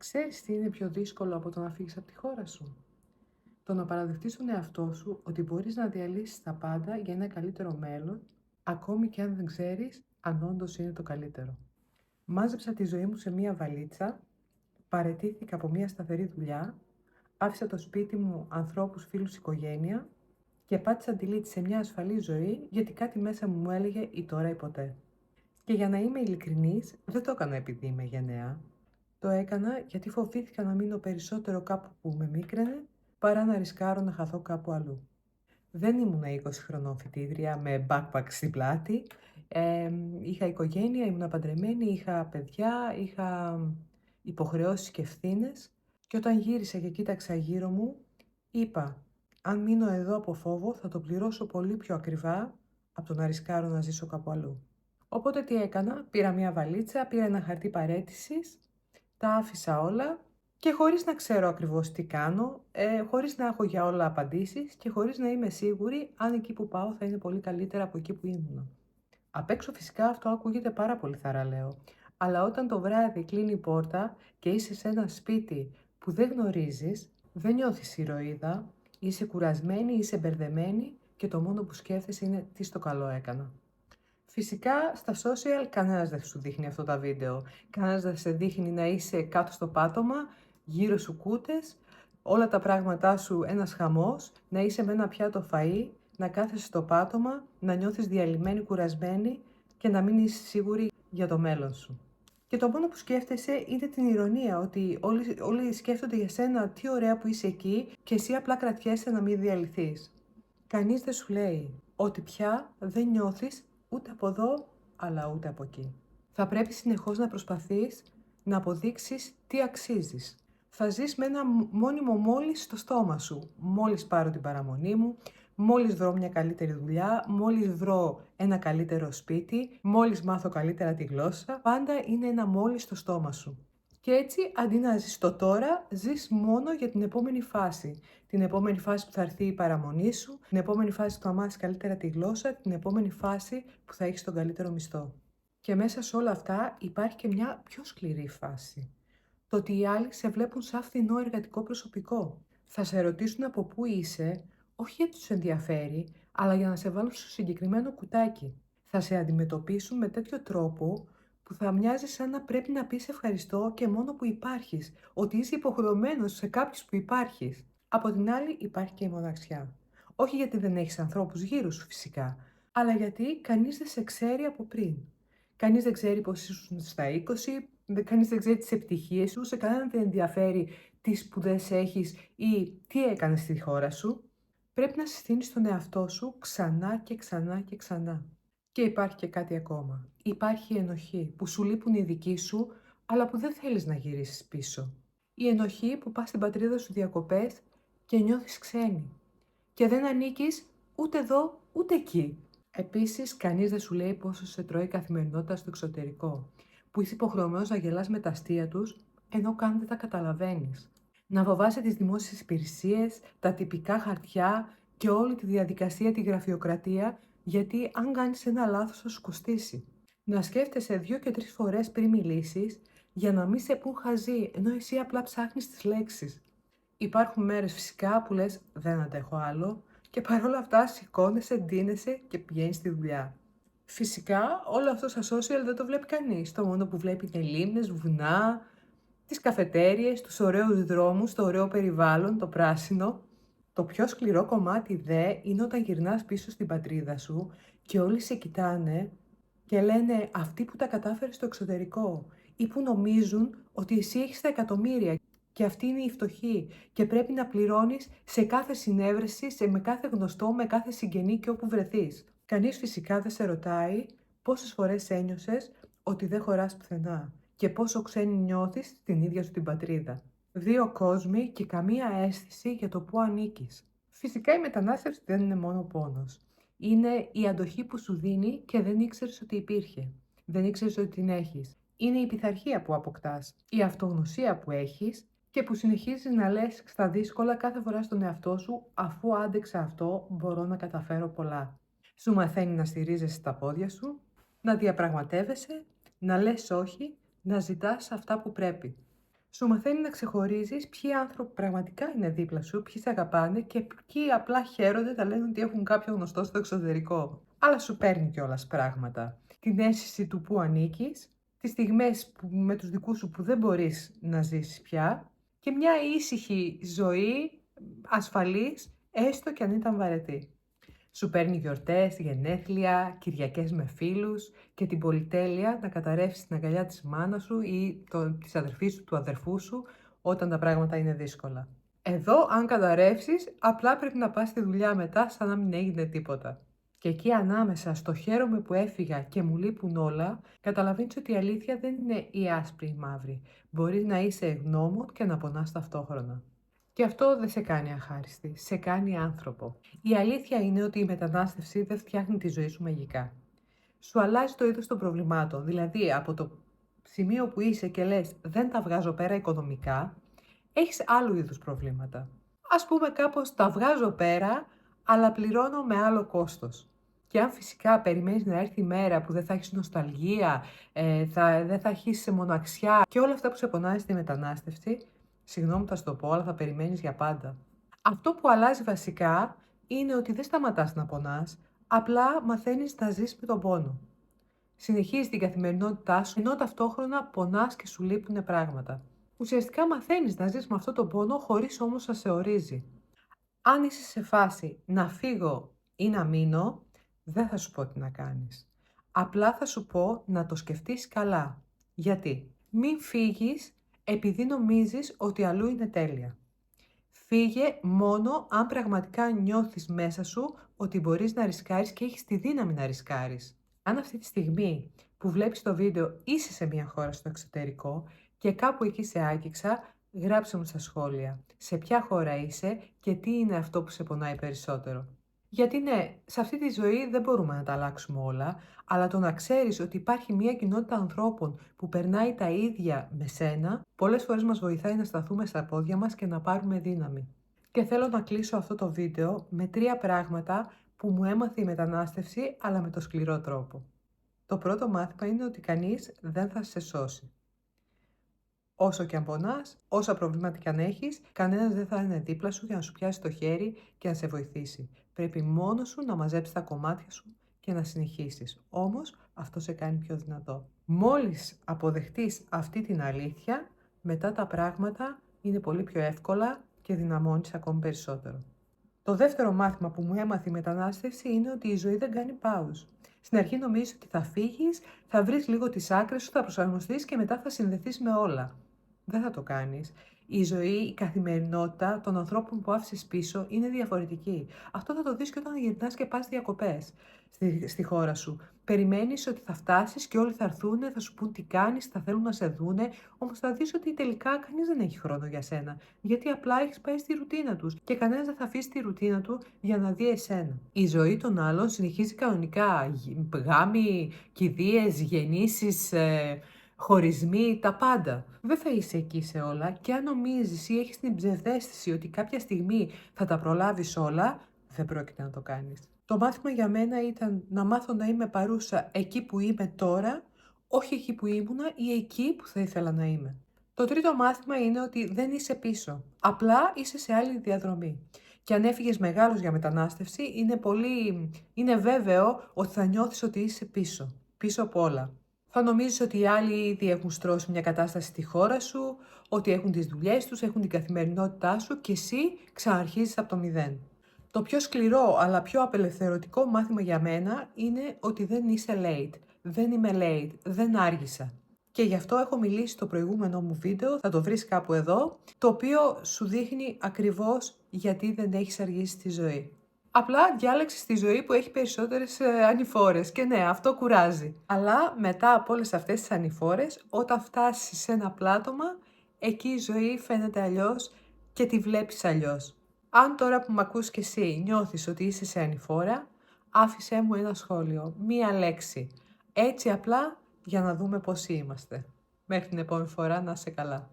Ξέρεις τι είναι πιο δύσκολο από το να φύγεις από τη χώρα σου? Το να παραδεχτείς στον εαυτό σου ότι μπορείς να διαλύσεις τα πάντα για ένα καλύτερο μέλλον, ακόμη και αν δεν ξέρεις αν όντως είναι το καλύτερο. Μάζεψα τη ζωή μου σε μία βαλίτσα, παραιτήθηκα από μία σταθερή δουλειά, άφησα το σπίτι μου, ανθρώπους, φίλους, οικογένεια και πάτησα delete σε μια ασφαλή ζωή γιατί κάτι μέσα μου έλεγε ή τώρα ή ποτέ. Και για να είμαι ειλικρινής, δεν το έκανα επειδή είμαι γενναία. Το έκανα γιατί φοβήθηκα να μείνω περισσότερο κάπου που με μίκραινε, παρά να ρισκάρω να χαθώ κάπου αλλού. Δεν ήμουν 20 χρονών φοιτήτρια με backpack στην πλάτη. Είχα οικογένεια, ήμουν παντρεμένη, είχα παιδιά, είχα υποχρεώσεις και ευθύνες. Και όταν γύρισα και κοίταξα γύρω μου, είπα, αν μείνω εδώ από φόβο θα το πληρώσω πολύ πιο ακριβά από το να ρισκάρω να ζήσω κάπου αλλού. Οπότε τι έκανα, πήρα μια βαλίτσα, πήρα ένα χαρτί παραίτησης, τα άφησα όλα και χωρίς να ξέρω ακριβώς τι κάνω, χωρίς να έχω για όλα απαντήσεις και χωρίς να είμαι σίγουρη αν εκεί που πάω θα είναι πολύ καλύτερα από εκεί που ήμουν. Απ' έξω φυσικά αυτό ακούγεται πάρα πολύ θαραλέο, αλλά όταν το βράδυ κλείνει η πόρτα και είσαι σε ένα σπίτι που δεν γνωρίζεις, δεν νιώθεις ηρωίδα, είσαι κουρασμένη, είσαι μπερδεμένη και το μόνο που σκέφτεσαι είναι τι στο καλό έκανα. Φυσικά στα social κανένας δεν σου δείχνει αυτά τα βίντεο. Κανένας δεν σε δείχνει να είσαι κάτω στο πάτωμα, γύρω σου κούτες, όλα τα πράγματά σου ένας χαμός, να είσαι με ένα πιάτο φαΐ, να κάθεσαι στο πάτωμα, να νιώθεις διαλυμένη, κουρασμένη και να μην είσαι σίγουρη για το μέλλον σου. Και το μόνο που σκέφτεσαι είναι την ηρωνία, ότι όλοι σκέφτονται για σένα τι ωραία που είσαι εκεί και εσύ απλά κρατιέσαι να μην διαλυθείς. Κανείς δεν σου λέει ότι πια δεν νιώθεις ούτε από εδώ, αλλά ούτε από εκεί. Θα πρέπει συνεχώς να προσπαθείς να αποδείξεις τι αξίζεις. Θα ζεις με ένα μόνιμο μόλις στο στόμα σου. Μόλις πάρω την παραμονή μου, μόλις βρω μια καλύτερη δουλειά, μόλις βρω ένα καλύτερο σπίτι, μόλις μάθω καλύτερα τη γλώσσα, πάντα είναι ένα μόλις στο στόμα σου. Και έτσι, αντί να ζεις το τώρα, ζεις μόνο για την επόμενη φάση. Την επόμενη φάση που θα έρθει η παραμονή σου, την επόμενη φάση που θα μάθεις καλύτερα τη γλώσσα, την επόμενη φάση που θα έχεις τον καλύτερο μισθό. Και μέσα σε όλα αυτά υπάρχει και μια πιο σκληρή φάση. Το ότι οι άλλοι σε βλέπουν σαν φθηνό εργατικό προσωπικό. Θα σε ρωτήσουν από πού είσαι, όχι γιατί τους ενδιαφέρει, αλλά για να σε βάλουν στο συγκεκριμένο κουτάκι. Θα σε αντιμετωπίσουν με τέτοιο τρόπο που θα μοιάζει σαν να πρέπει να πεις ευχαριστώ και μόνο που υπάρχεις, ότι είσαι υποχρεωμένος σε κάποιους που υπάρχεις. Από την άλλη υπάρχει και η μοναξιά. Όχι γιατί δεν έχεις ανθρώπους γύρω σου φυσικά, αλλά γιατί κανείς δεν σε ξέρει από πριν. Κανείς δεν ξέρει πώς ήσουν στα 20, κανείς δεν ξέρει τις επιτυχίες σου, σε κανέναν δεν ενδιαφέρει τι σπουδές έχεις ή τι έκανες στη χώρα σου. Πρέπει να συστήνεις τον εαυτό σου ξανά και ξανά και ξανά. Και υπάρχει και κάτι ακόμα. Υπάρχει η ενοχή που σου λείπουν οι δικοί σου, αλλά που δεν θέλεις να γυρίσεις πίσω. Η ενοχή που πας στην πατρίδα σου διακοπές και νιώθεις ξένη. Και δεν ανήκεις ούτε εδώ ούτε εκεί. Επίσης, κανείς δεν σου λέει πόσο σε τρώει η καθημερινότητα στο εξωτερικό, που είσαι υποχρεωμένος να γελάς με τα αστεία τους, ενώ καν δεν τα καταλαβαίνεις. Να φοβάσαι τις δημόσιες υπηρεσίες, τα τυπικά χαρτιά και όλη τη διαδικασία, τη γραφειοκρατία, γιατί αν κάνεις ένα λάθος θα σου κοστίσει. Να σκέφτεσαι 2 και 3 φορές πριν μιλήσεις, για να μην σε πουν χαζί, ενώ εσύ απλά ψάχνεις τις λέξεις. Υπάρχουν μέρες φυσικά που λες δεν αντέχω άλλο και παρόλα αυτά σηκώνεσαι, ντύνεσαι και πηγαίνεις στη δουλειά. Φυσικά όλο αυτό στα social δεν το βλέπει κανείς. Το μόνο που βλέπει είναι λίμνες, βουνά, τις καφετέριες, τους ωραίους δρόμους, το ωραίο περιβάλλον, το πράσινο. Το πιο σκληρό κομμάτι δε είναι όταν γυρνάς πίσω στην πατρίδα σου και όλοι σε κοιτάνε και λένε αυτοί που τα κατάφερε στο εξωτερικό ή που νομίζουν ότι εσύ έχεις τα εκατομμύρια και αυτή είναι η φτωχή και πρέπει να πληρώνεις σε κάθε συνέβρεση, με κάθε γνωστό, με κάθε συγγενή και όπου βρεθείς. Κανείς φυσικά δεν σε ρωτάει πόσες φορές ένιωσες ότι δεν χωράς πουθενά και πόσο ξένη νιώθεις στην ίδια σου την πατρίδα. 2 κόσμοι και καμία αίσθηση για το πού ανήκεις. Φυσικά η μετανάστευση δεν είναι μόνο πόνος. Είναι η αντοχή που σου δίνει και δεν ήξερες ότι υπήρχε. Δεν ήξερες ότι την έχεις. Είναι η πειθαρχία που αποκτάς, η αυτογνωσία που έχεις και που συνεχίζεις να λες στα δύσκολα κάθε φορά στον εαυτό σου αφού άντεξα αυτό μπορώ να καταφέρω πολλά. Σου μαθαίνει να στηρίζεσαι στα πόδια σου, να διαπραγματεύεσαι, να λες όχι, να ζητάς αυτά που πρέπει. Σου μαθαίνει να ξεχωρίζεις ποιοι άνθρωποι πραγματικά είναι δίπλα σου, ποιοι σε αγαπάνε και ποιοι απλά χαίρονται, τα λένε ότι έχουν κάποιο γνωστό στο εξωτερικό. Αλλά σου παίρνει κιόλας πράγματα. Την αίσθηση του που ανήκεις, τις στιγμές με τους δικούς σου που δεν μπορείς να ζήσεις πια και μια ήσυχη ζωή, ασφαλής, έστω κι αν ήταν βαρετή. Σου παίρνει γιορτές, γενέθλια, Κυριακές με φίλους και την πολυτέλεια να καταρρεύσεις στην αγκαλιά της μάνας σου ή της αδερφής σου, του αδερφού σου, όταν τα πράγματα είναι δύσκολα. Εδώ, αν καταρρεύσεις, απλά πρέπει να πας στη δουλειά μετά σαν να μην έγινε τίποτα. Και εκεί ανάμεσα στο χαίρομαι που έφυγα και μου λείπουν όλα, καταλαβαίνεις ότι η αλήθεια δεν είναι η άσπρη ή η μαύρη. Μπορείς να είσαι ευγνώμων και να πονάς ταυτόχρονα. Και αυτό δεν σε κάνει αχάριστη, σε κάνει άνθρωπο. Η αλήθεια είναι ότι η μετανάστευση δεν φτιάχνει τη ζωή σου μαγικά. Σου αλλάζει το είδος των προβλημάτων, δηλαδή από το σημείο που είσαι και λες δεν τα βγάζω πέρα οικονομικά, έχεις άλλου είδους προβλήματα. Ας πούμε κάπως τα βγάζω πέρα, αλλά πληρώνω με άλλο κόστος. Και αν φυσικά περιμένεις να έρθει η μέρα που δεν θα έχεις νοσταλγία, δεν θα έχεις μοναξιά και όλα αυτά που σε πονάει στη μετανάστευση, συγγνώμη που θα σου το πω, αλλά θα περιμένεις για πάντα. Αυτό που αλλάζει βασικά είναι ότι δεν σταματάς να πονάς, απλά μαθαίνεις να ζεις με τον πόνο. Συνεχίζεις την καθημερινότητά σου, ενώ ταυτόχρονα πονάς και σου λείπουν πράγματα. Ουσιαστικά μαθαίνεις να ζεις με αυτό τον πόνο χωρίς όμως να σε ορίζει. Αν είσαι σε φάση να φύγω ή να μείνω, δεν θα σου πω τι να κάνεις. Απλά θα σου πω να το σκεφτείς καλά. Γιατί? Μην φύγεις επειδή νομίζεις ότι αλλού είναι τέλεια. Φύγε μόνο αν πραγματικά νιώθεις μέσα σου ότι μπορείς να ρισκάρεις και έχεις τη δύναμη να ρισκάρεις. Αν αυτή τη στιγμή που βλέπεις το βίντεο είσαι σε μια χώρα στο εξωτερικό και κάπου εκεί σε άγγιξα, γράψε μου στα σχόλια σε ποια χώρα είσαι και τι είναι αυτό που σε πονάει περισσότερο. Γιατί ναι, σε αυτή τη ζωή δεν μπορούμε να τα αλλάξουμε όλα, αλλά το να ξέρεις ότι υπάρχει μια κοινότητα ανθρώπων που περνάει τα ίδια με σένα, πολλές φορές μας βοηθάει να σταθούμε στα πόδια μας και να πάρουμε δύναμη. Και θέλω να κλείσω αυτό το βίντεο με 3 πράγματα που μου έμαθε η μετανάστευση, αλλά με το σκληρό τρόπο. Το πρώτο μάθημα είναι ότι κανείς δεν θα σε σώσει. Όσο και αν πονάς, όσα προβλήματα και αν έχεις, κανένας δεν θα είναι δίπλα σου για να σου πιάσει το χέρι και να σε βοηθήσει. Πρέπει μόνος σου να μαζέψεις τα κομμάτια σου και να συνεχίσεις. Όμως, αυτό σε κάνει πιο δυνατό. Μόλις αποδεχτείς αυτή την αλήθεια, μετά τα πράγματα είναι πολύ πιο εύκολα και δυναμώνεις ακόμη περισσότερο. Το δεύτερο μάθημα που μου έμαθε η μετανάστευση είναι ότι η ζωή δεν κάνει pause. Στην αρχή νομίζεις ότι θα φύγεις, θα βρεις λίγο τις άκρες σου, θα προσαρμοστείς και μετά θα συνδεθείς με όλα. Δεν θα το κάνεις. Η ζωή, η καθημερινότητα των ανθρώπων που άφησες πίσω είναι διαφορετική. Αυτό θα το δεις και όταν γυρνάς και πας διακοπές στη χώρα σου. Περιμένεις ότι θα φτάσεις και όλοι θα έρθουν, θα σου πούν τι κάνεις, θα θέλουν να σε δούνε, όμως θα δεις ότι τελικά κανείς δεν έχει χρόνο για σένα. Γιατί απλά έχεις πάει στη ρουτίνα τους και κανένας δεν θα αφήσει τη ρουτίνα του για να δει εσένα. Η ζωή των άλλων συνεχίζει κανονικά. Γάμοι, κηδείες, γεννήσεις, χωρισμοί, τα πάντα. Δεν θα είσαι εκεί σε όλα και αν νομίζεις ή έχεις την ψευδαίσθηση ότι κάποια στιγμή θα τα προλάβεις όλα, δεν πρόκειται να το κάνεις. Το μάθημα για μένα ήταν να μάθω να είμαι παρούσα εκεί που είμαι τώρα, όχι εκεί που ήμουνα ή εκεί που θα ήθελα να είμαι. Το τρίτο μάθημα είναι ότι δεν είσαι πίσω. Απλά είσαι σε άλλη διαδρομή. Και αν έφυγες μεγάλος για μετανάστευση, είναι βέβαιο ότι θα νιώθεις ότι είσαι πίσω. Πίσω από όλα. Θα νομίζεις ότι οι άλλοι ήδη έχουν στρώσει μια κατάσταση στη χώρα σου, ότι έχουν τις δουλειές τους, έχουν την καθημερινότητά σου και εσύ ξαναρχίζεις από το μηδέν. Το πιο σκληρό αλλά πιο απελευθερωτικό μάθημα για μένα είναι ότι δεν είσαι late. Δεν είμαι late, δεν άργησα. Και γι' αυτό έχω μιλήσει στο προηγούμενο μου βίντεο, θα το βρεις κάπου εδώ, το οποίο σου δείχνει ακριβώς γιατί δεν έχεις αργήσει στη ζωή. Απλά διάλεξες τη ζωή που έχει περισσότερες ανηφόρες και ναι, αυτό κουράζει. Αλλά μετά από όλες αυτές τις ανηφόρες, όταν φτάσεις σε ένα πλάτωμα, εκεί η ζωή φαίνεται αλλιώς και τη βλέπεις αλλιώς. Αν τώρα που με ακούς και εσύ νιώθεις ότι είσαι σε ανηφόρα, άφησέ μου ένα σχόλιο, μία λέξη. Έτσι απλά για να δούμε πώς είμαστε. Μέχρι την επόμενη φορά να είσαι καλά.